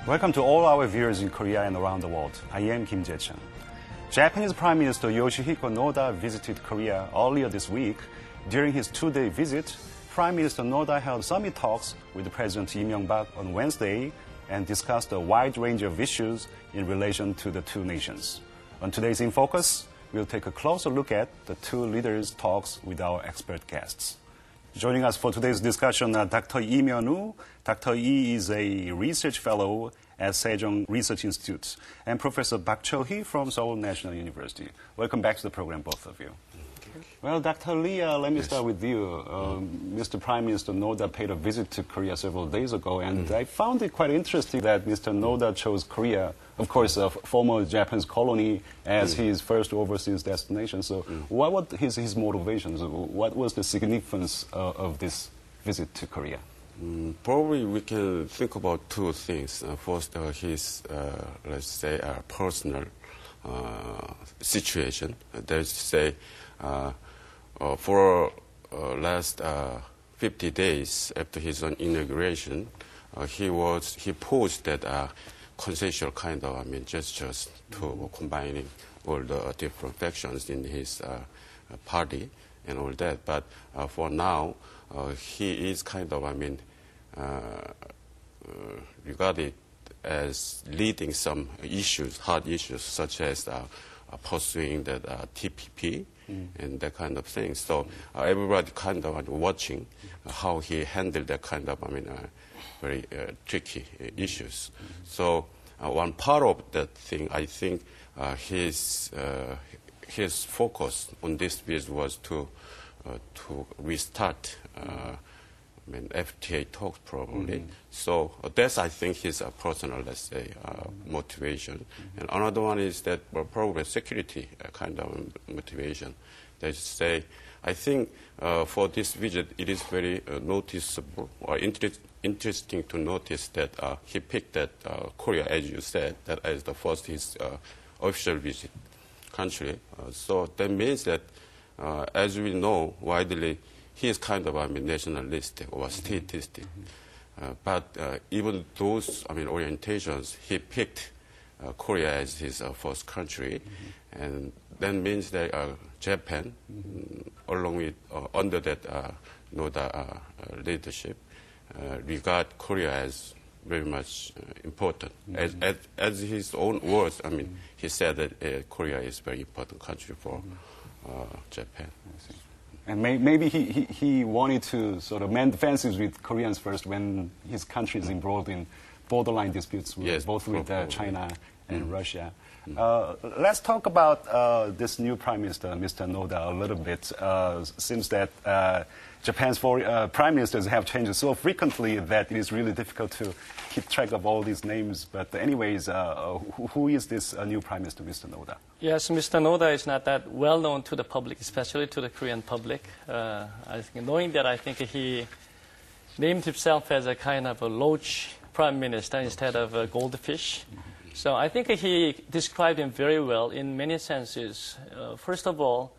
Welcome to all our viewers in Korea and around the world. I am Kim Jae-chun. Japanese Prime Minister Yoshihiko Noda visited Korea earlier this week. During his two-day visit, Prime Minister Noda held summit talks with President Lee Myung-bak on Wednesday and discussed a wide range of issues in relation to the two nations. On today's In Focus, we'll take a closer look at the two leaders' talks with our expert guests. Joining us for today's discussion, Dr. Lee Myun-woo. Dr. Lee is a research fellow at Sejong Research Institute, and Professor Park Cho-hee from Seoul National University. Welcome back to the program, both of you. Well, Dr. Lee, let me start with you. Mr. Prime Minister Noda paid a visit to Korea several days ago, and I found it quite interesting that Mr. Noda chose Korea, of course, a former Japanese colony, as his first overseas destination. So what were his motivations? What was the significance of this visit to Korea? Probably we can think about two things. First, his, let's say, personal situation. That is to say, for last 50 days after his inauguration, he posed that consensual kind of gestures to combining all the different factions in his party and all that. But for now, he is kind of regarded as leading some issues, hard issues, such as pursuing the TPP and that kind of thing. So everybody kind of watching how he handled that kind of, very tricky issues. So one part of that thing, I think his focus on this visit was to restart FTA talks probably. So that's, I think, his personal, let's say, motivation. And another one is that probably security kind of motivation. That is to say, I think for this visit, it is very noticeable or interesting to notice that he picked that Korea, as you said, that as the first his official visit country. So that means that, as we know widely, he is kind of nationalistic or statistic. But even those orientations, he picked Korea as his first country, and that means that Japan, along with under that Noda leadership, regard Korea as very much important. As his own words, he said that Korea is a very important country for Japan. And maybe he wanted to sort of mend fences with Koreans first when his country is embroiled in borderline disputes with, both with China and Russia. Let's talk about this new Prime Minister, Mr. Noda, a little bit. Seems that Japan's prime ministers have changed so frequently that it is really difficult to keep track of all these names. But anyways, who is this new Prime Minister, Mr. Noda? Yes, Mr. Noda is not that well known to the public, especially to the Korean public. I think knowing that, I think he named himself as a kind of a loach prime minister instead of a goldfish. So I think he described him very well in many senses. First of all,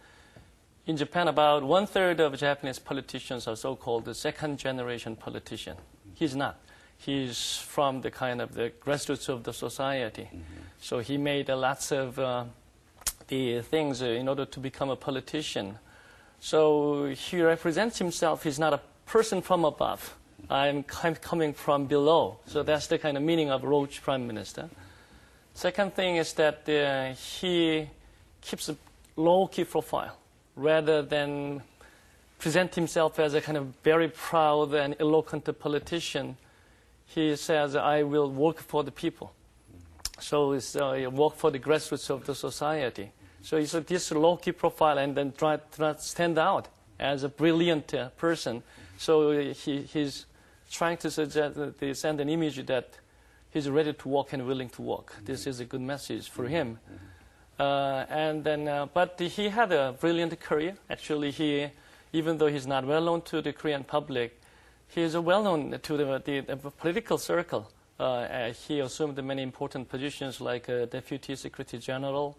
in Japan, about 1/3 of Japanese politicians are so-called the second-generation politician. He's not. He's from the kind of the grassroots of the society. So he made lots of the things in order to become a politician. So he represents himself. He's not a person from above. I'm coming from below. So that's the kind of meaning of roach prime minister. Second thing is that he keeps a low-key profile rather than present himself as a kind of very proud and eloquent politician. He says, I will work for the people. So it's work for the grassroots of the society. So it's this low-key profile and then try to stand out as a brilliant person. So he's trying to send an image that he's ready to work and willing to work. This is a good message for him. But he had a brilliant career. Actually, even though he's not well known to the Korean public, he is well known to the political circle. He assumed many important positions like Deputy Secretary General,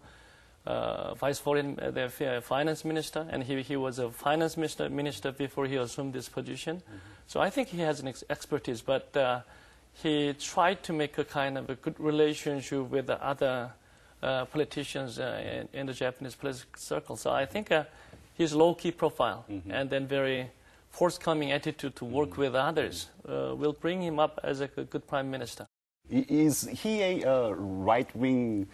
Vice Finance Minister, and he was a Finance Minister before he assumed this position. So I think he has an expertise, but he tried to make a kind of a good relationship with the other politicians in the Japanese political circle. So I think his low-key profile and then very forthcoming attitude to work with others will bring him up as a good prime minister. Is he a right-wing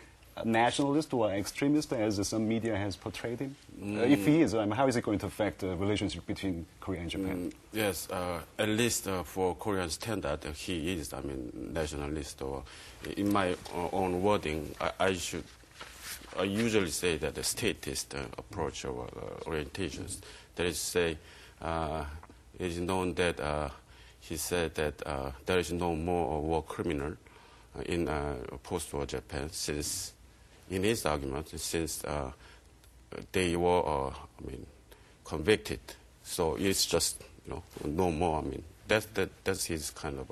nationalist or extremist, as some media has portrayed him? If he is, how is it going to affect the relationship between Korea and Japan? Yes, at least for Korean standard, he is, nationalist. Or in my own wording, I usually say that the statist approach or orientations. That is to say, it is known that he said that there is no more war criminal in post-war Japan, since, in his argument, since they were, convicted. So it's just, no more. That's his kind of,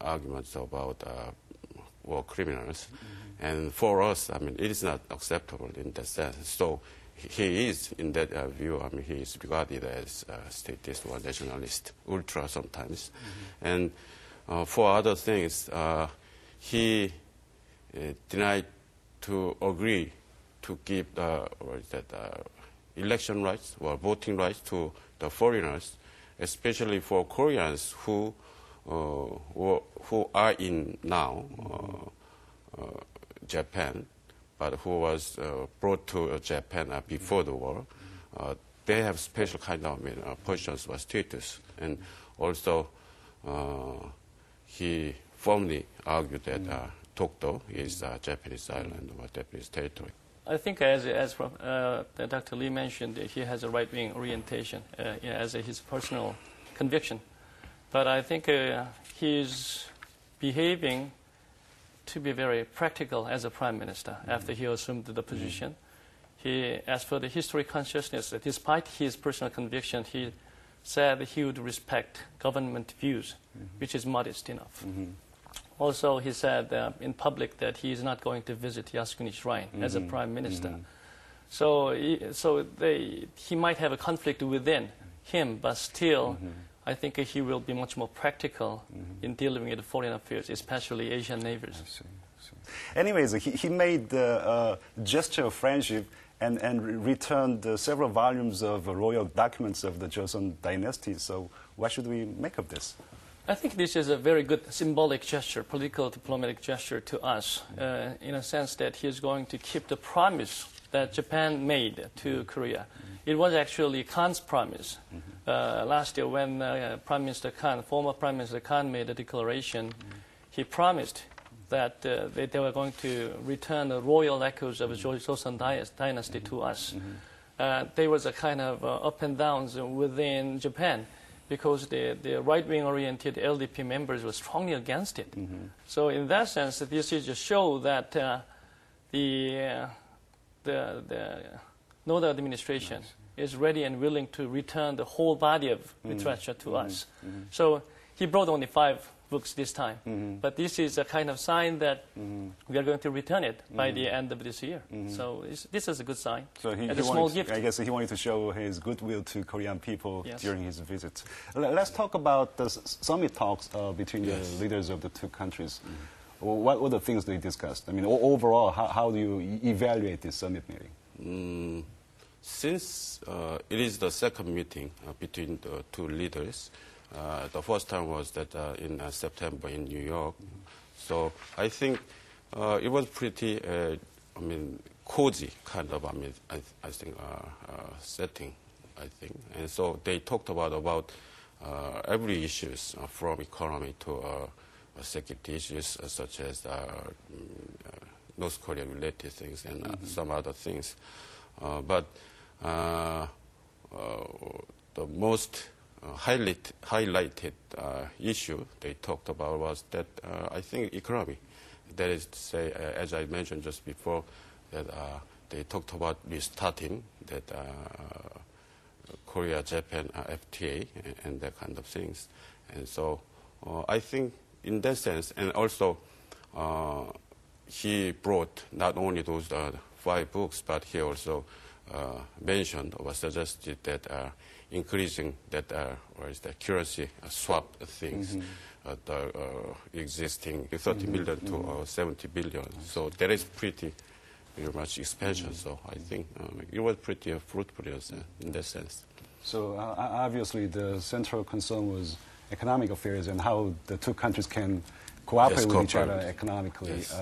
arguments about war criminals. And for us, it is not acceptable in that sense. So he is, in that view, he is regarded as a statist or nationalist, ultra sometimes. And for other things, he denied to agree to give election rights or voting rights to the foreigners, especially for Koreans who are in now Japan, but who was brought to Japan before the war. They have special kind of positions or status, and also he firmly argued that Tokto is a Japanese island or Japanese territory. I think, as Dr. Lee mentioned, he has a right-wing orientation as his personal conviction. But I think he's behaving to be very practical as a prime minister after he assumed the position. As for the history consciousness, despite his personal conviction, he said he would respect government views, which is modest enough. Also, he said in public that he is not going to visit Yasukuni Shrine as a prime minister. So he might have a conflict within him, but still, I think he will be much more practical in dealing with foreign affairs, especially Asian neighbors. I see. Anyways, he made a gesture of friendship and returned several volumes of royal documents of the Joseon Dynasty. So what should we make of this? I think this is a very good symbolic gesture, political diplomatic gesture to us, in a sense that he is going to keep the promise that Japan made to Korea. It was actually Khan's promise. Last year when former Prime Minister Khan made a declaration, he promised that they were going to return the royal echoes of the Joseon Dynasty to us. There was a kind of up and downs within Japan, because the right-wing oriented LDP members were strongly against it. So in that sense, this is to show that the Noda administration is ready and willing to return the whole body of literature to us. So he brought only 5 books this time, but this is a kind of sign that we are going to return it by the end of this year. So this is a good sign. So a small gift. I guess he wanted to show his goodwill to Korean people during his visit. Let's talk about the summit talks between the leaders of the two countries. What were the things they discussed? Overall, how do you evaluate this summit meeting? Since it is the second meeting between the two leaders, the first time was that in September in New York. So I think it was pretty, cozy kind of, I think, setting, I think. And so they talked about every issues from economy to security issues such as North Korea related things and some other things. But the most highlighted issue they talked about was that I think economy. That is to say, as I mentioned just before, that they talked about restarting that Korea-Japan FTA and that kind of things. And so I think in that sense, and also he brought not only those 5 books, but he also mentioned or suggested that increasing that currency swap things, the existing 30 million to 70 billion. So that is pretty much expansion. So I think it was pretty fruitful in that sense. So obviously the central concern was economic affairs and how the two countries can cooperate with each other economically. Yes.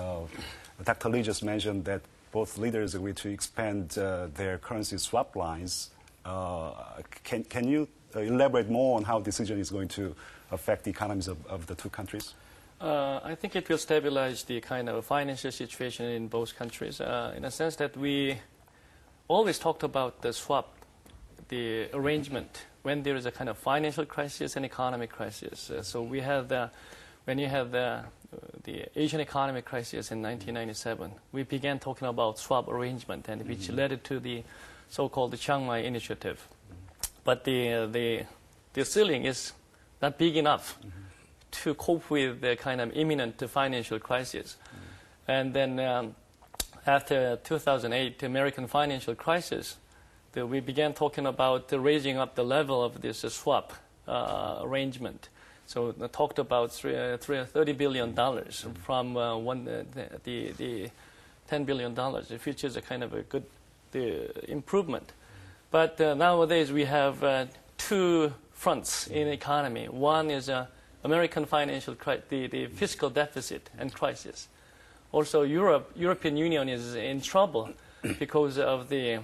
Dr. Lee just mentioned that both leaders agreed to expand their currency swap lines. Can you elaborate more on how the decision is going to affect the economies of the two countries? I think it will stabilize the kind of financial situation in both countries in a sense that we always talked about the swap, the arrangement when there is a kind of financial crisis and economic crisis. So we had when you had the Asian economic crisis in 1997, we began talking about swap arrangement, and which led to the so-called Chiang Mai initiative. But the ceiling is not big enough to cope with the kind of imminent financial crisis. And then after 2008, the American financial crisis, we began talking about raising up the level of this swap arrangement. So I talked about $30 billion from the $10 billion, which is a kind of a good improvement. But nowadays we have two fronts in the economy. One is American financial the fiscal deficit and crisis. Also, European Union is in trouble because of the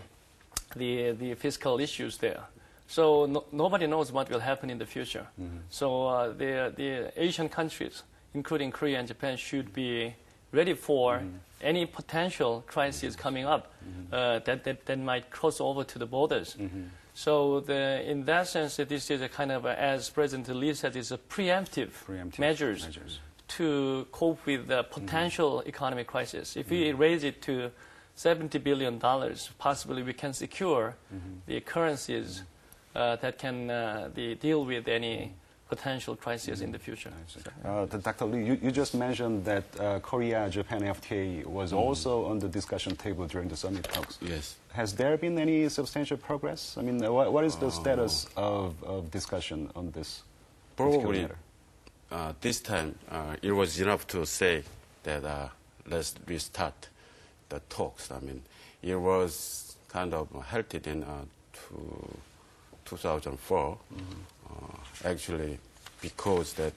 fiscal issues there. So nobody knows what will happen in the future. So the Asian countries, including Korea and Japan, should be ready for any potential crisis coming up that might cross over to the borders. So in that sense, this is a kind of, as President Lee said, it's a preemptive measures to cope with the potential economic crisis. If we raise it to $70 billion, possibly we can secure the currencies that can deal with any potential crisis in the future. Dr. Lee, you just mentioned that Korea-Japan FTA was also on the discussion table during the summit talks. Yes. Has there been any substantial progress? I mean, what is the status of discussion on this? Probably this time it was enough to say that let's restart the talks. I mean, it was kind of halted in 2004. Actually, because that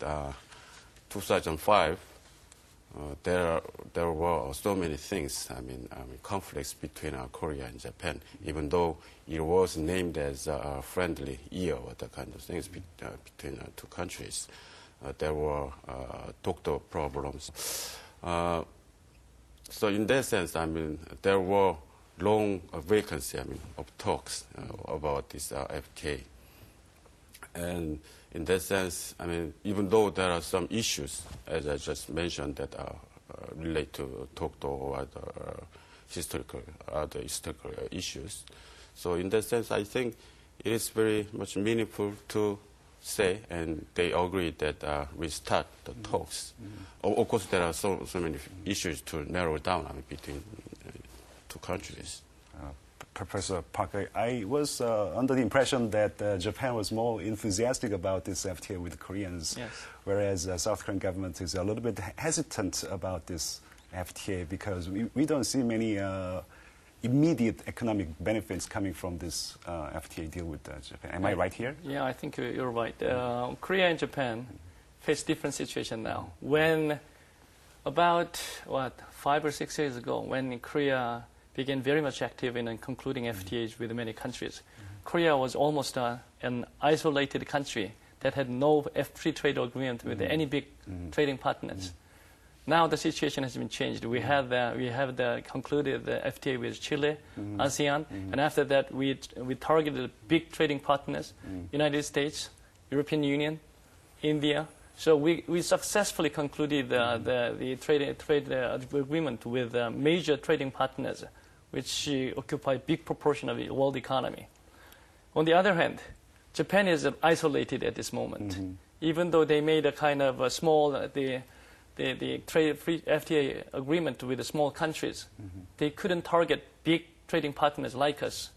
2005 there were so many things. I mean conflicts between Korea and Japan. Even though it was named as a friendly year or that kind of things between two countries, there were doctor problems. So in that sense, I mean there were long vacancy. I mean of talks about this FTA. And in that sense, I mean, even though there are some issues, as I just mentioned, that relate to Tokto or other historical issues. So in that sense, I think it is very much meaningful to say, and they agree that we start the talks. Of course, there are so many issues to narrow down between two countries. Professor Parker, I was under the impression that Japan was more enthusiastic about this FTA with the Koreans, whereas the South Korean government is a little bit hesitant about this FTA because we don't see many immediate economic benefits coming from this FTA deal with Japan. Am I right here? Yeah, I think you're right. Korea and Japan face different situation now. When about, 5 or 6 years ago, when Korea began very much active in concluding FTAs with many countries. Korea was almost an isolated country that had no free trade agreement with any big trading partners. Now the situation has been changed. We have concluded the FTA with Chile, ASEAN, and after that we targeted big trading partners, United States, European Union, India. So we successfully concluded the trade agreement with major trading partners, which occupy a big proportion of the world economy. On the other hand, Japan is isolated at this moment. Even though they made a kind of a small the trade free FTA agreement with the small countries, they couldn't target big trading partners like us,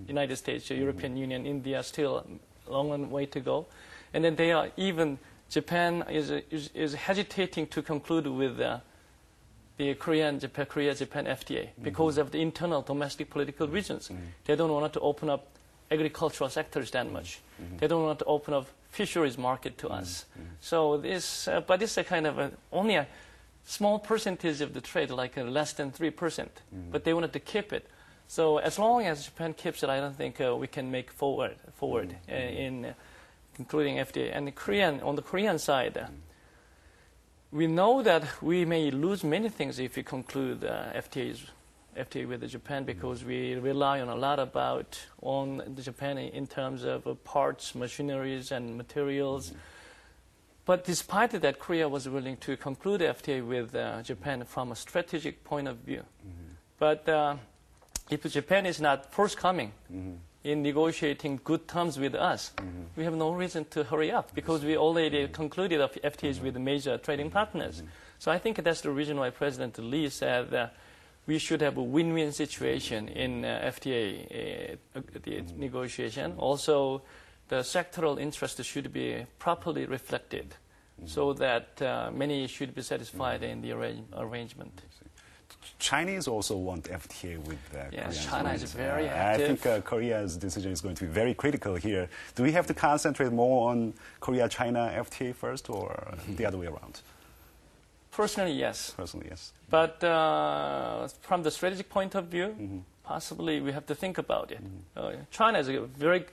United States, European Union, India, still a long way to go. And then they are even, Japan is hesitating to conclude with the Korea-Japan FTA because of the internal domestic political reasons. They don't want to open up agricultural sectors that much. They don't want to open up fisheries market to us. So this, but it's a kind of only a small percentage of the trade, like less than 3%. But they wanted to keep it. So as long as Japan keeps it, I don't think we can make forward in including FTA. And on the Korean side, we know that we may lose many things if we conclude FTA with Japan, because we rely on a lot on Japan in terms of parts, machineries, and materials. But despite that, Korea was willing to conclude FTA with Japan from a strategic point of view. But if Japan is not forthcoming in negotiating good terms with us, we have no reason to hurry up, because we already concluded FTAs with major trading partners. So I think that's the reason why President Lee said we should have a win-win situation in FTA negotiation. Also, the sectoral interest should be properly reflected so that many should be satisfied in the arrangement. Chinese also want FTA with Korea. Yes, China is very active. I think Korea's decision is going to be very critical here. Do we have to concentrate more on Korea-China FTA first, or the other way around? Personally, yes. Personally, yes. But from the strategic point of view, possibly we have to think about it. China is a very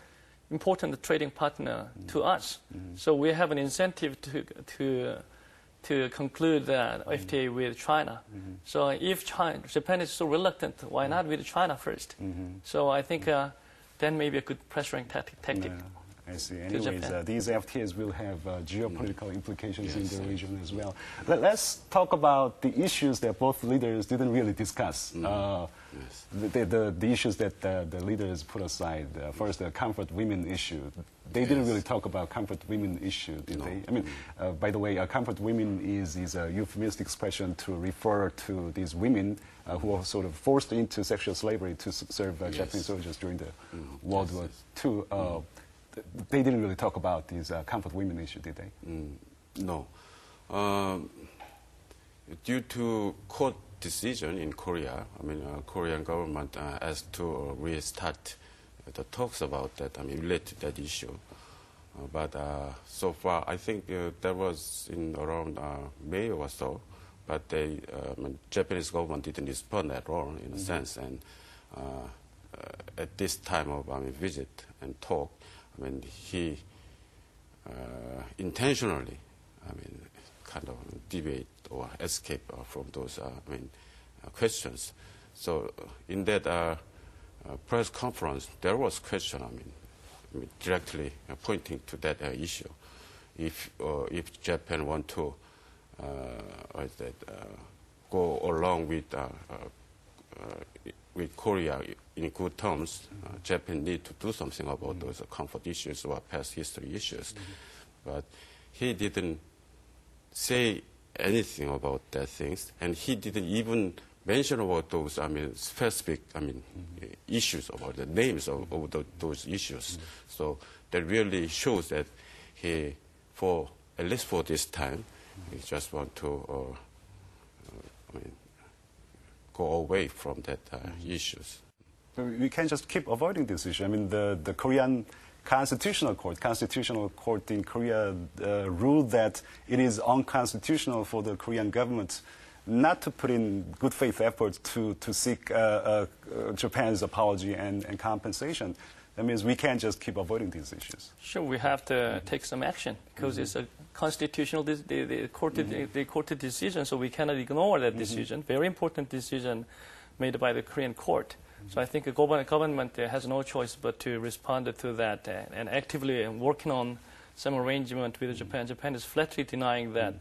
important trading partner to us. So we have an incentive to conclude that FTA with China. So if Japan is so reluctant, why not with China first? So I think that may be a good pressuring tactic. I see. Anyways, these FTAs will have geopolitical implications in the region as well. Let's talk about the issues that both leaders didn't really discuss. The issues that the leaders put aside. First, the comfort women issue. They didn't really talk about comfort women issue, did they? I mean, by the way, comfort women is a euphemistic expression to refer to these women who were sort of forced into sexual slavery to serve Japanese soldiers during the World War II. They didn't really talk about these comfort women issue, did they? No. Due to court decision in Korea, I mean, Korean government has to restart the talks about that, I mean, related to that issue. But so far, I think that was in around May or so, but Japanese government didn't respond at all, in a sense. And at this time of visit and talk, I mean, he intentionally, kind of deviate or escape from those, questions. So in that press conference, there was question, directly pointing to that issue. If Japan want to go along with Korea in good terms, Japan need to do something about those comfort issues or past history issues. But he didn't say anything about that things, and he didn't even mention about those, specific, issues, about the names of those issues. So that really shows that he, at least for this time, he just want to, go away from that issues. We can't just keep avoiding this issue. I mean, the Korean Constitutional Court in Korea ruled that it is unconstitutional for the Korean government not to put in good faith efforts to seek Japan's apology and compensation. That means we can't just keep avoiding these issues. Sure, we have to take some action because it's a constitutional the court decision, so we cannot ignore that decision. Very important decision made by the Korean court. So I think the government has no choice but to respond to that and actively working on some arrangement with Japan. Japan is flatly denying that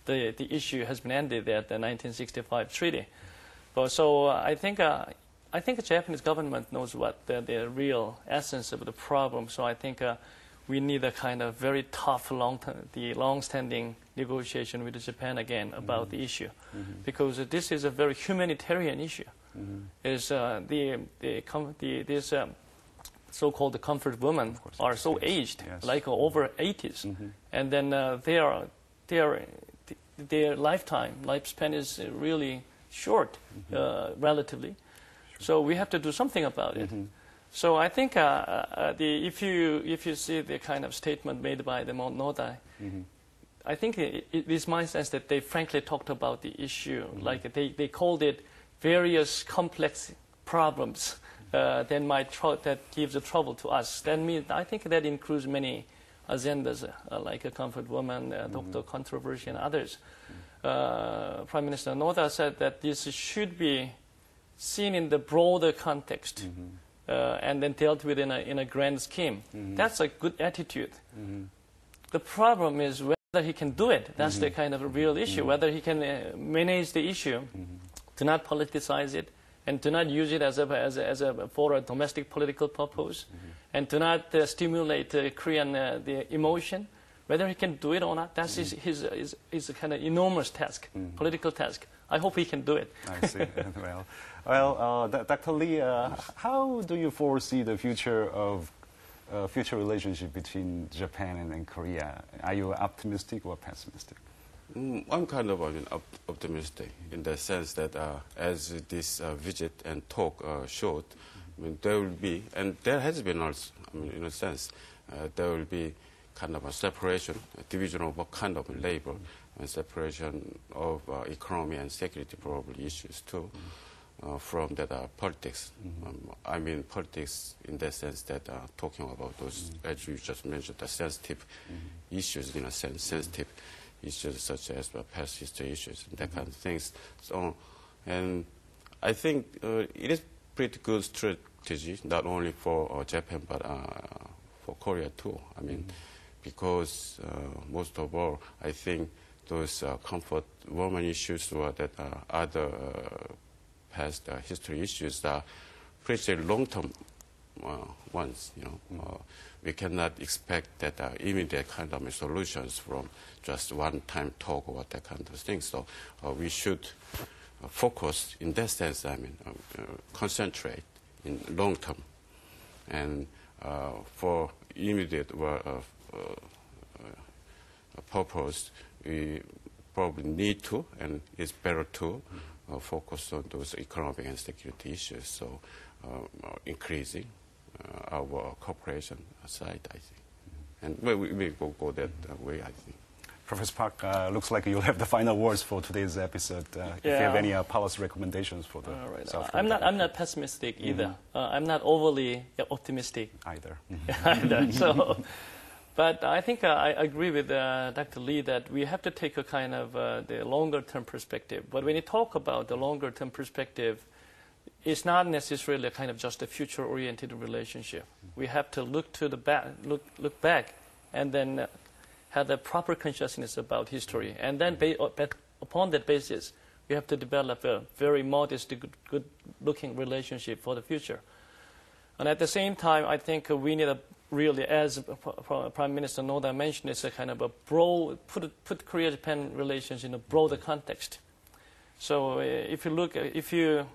the issue has been ended at the 1965 treaty. But so I think the Japanese government knows what the real essence of the problem. So I think we need a kind of very tough, long-standing negotiation with Japan again about the issue, because this is a very humanitarian issue. is these so-called comfort women are so aged, like over 80s, and then their lifespan is really short, relatively. So we have to do something about it. So I think if you see the kind of statement made by the Noda, I think it is my sense that they frankly talked about the issue. Like they called it various complex problems that gives a trouble to us. That means I think that includes many agendas like a comfort woman, doctor controversy, and others. Prime Minister Noda said that this should be seen in the broader context and then dealt with in a grand scheme. That's a good attitude. The problem is whether he can do it. That's the kind of a real issue. Whether he can manage the issue, do not politicize it, and do not use it for a domestic political purpose, and do not stimulate Korean the emotion. Whether he can do it or not, that's his kind of enormous task, political task. I hope he can do it. I see. Well, Dr. Lee, how do you foresee the future of future relationship between Japan and Korea? Are you optimistic or pessimistic? I'm kind of optimistic in the sense that as this visit and talk showed, there will be, and there has been also, in a sense, there will be kind of a separation, a division of a kind of labor, and separation of economy and security probably issues too, from that politics. I mean politics in the sense that talking about those, as you just mentioned, the sensitive issues, in a sense, sensitive issues such as past history issues and that kind of things. So, and I think it is pretty good strategy, not only for Japan but for Korea too. I mean, because most of all, I think those comfort woman issues or that other past history issues are pretty long-term ones. We cannot expect that immediate kind of solutions from just one-time talk or that kind of thing. So we should focus in that sense. I mean, concentrate in long term, and for immediate purpose, we probably need to, and it's better to focus on those economic and security issues. So increasing our cooperation side, I think. And we will go that way, I think. Professor Park, looks like you'll have the final words for today's episode. If you have any policy recommendations for the South Korean I'm not pessimistic either. I'm not overly optimistic either. So, but I think I agree with Dr. Lee that we have to take a kind of the longer-term perspective. But when you talk about the longer-term perspective, it's not necessarily a kind of just a future-oriented relationship. We have to look to the look back, and then have the proper consciousness about history. And then upon that basis, we have to develop a very modest, good-looking relationship for the future. And at the same time, I think we need really, as Prime Minister Noda mentioned, it's a kind of a broad, put Korea-Japan relations in a broader context. So if you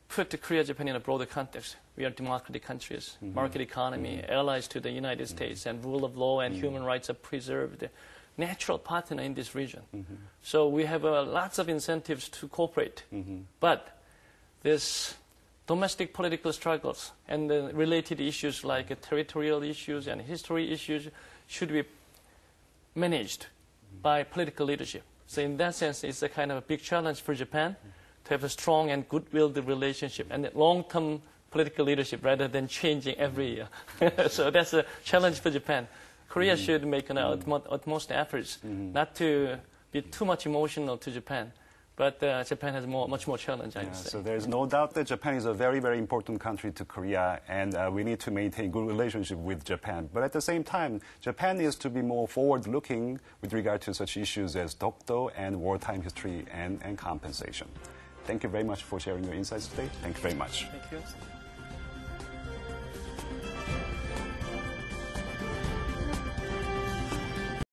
put Korea-Japan in a broader context, we are democratic countries, market economy, allies to the United States, and rule of law and human rights are preserved, natural partner in this region. So we have lots of incentives to cooperate. But this domestic political struggles and the related issues like territorial issues and history issues should be managed by political leadership. So in that sense, it's a kind of a big challenge for Japan to have a strong and good-willed relationship and long-term political leadership rather than changing every year. So that's a challenge for Japan. Korea should make an utmost efforts not to be too much emotional to Japan. But Japan has much more challenge, I would say. So there's no doubt that Japan is a very, very important country to Korea, and we need to maintain good relationship with Japan. But at the same time, Japan needs to be more forward-looking with regard to such issues as Dokdo and wartime history and compensation. Thank you very much for sharing your insights today. Thank you very much. Thank you.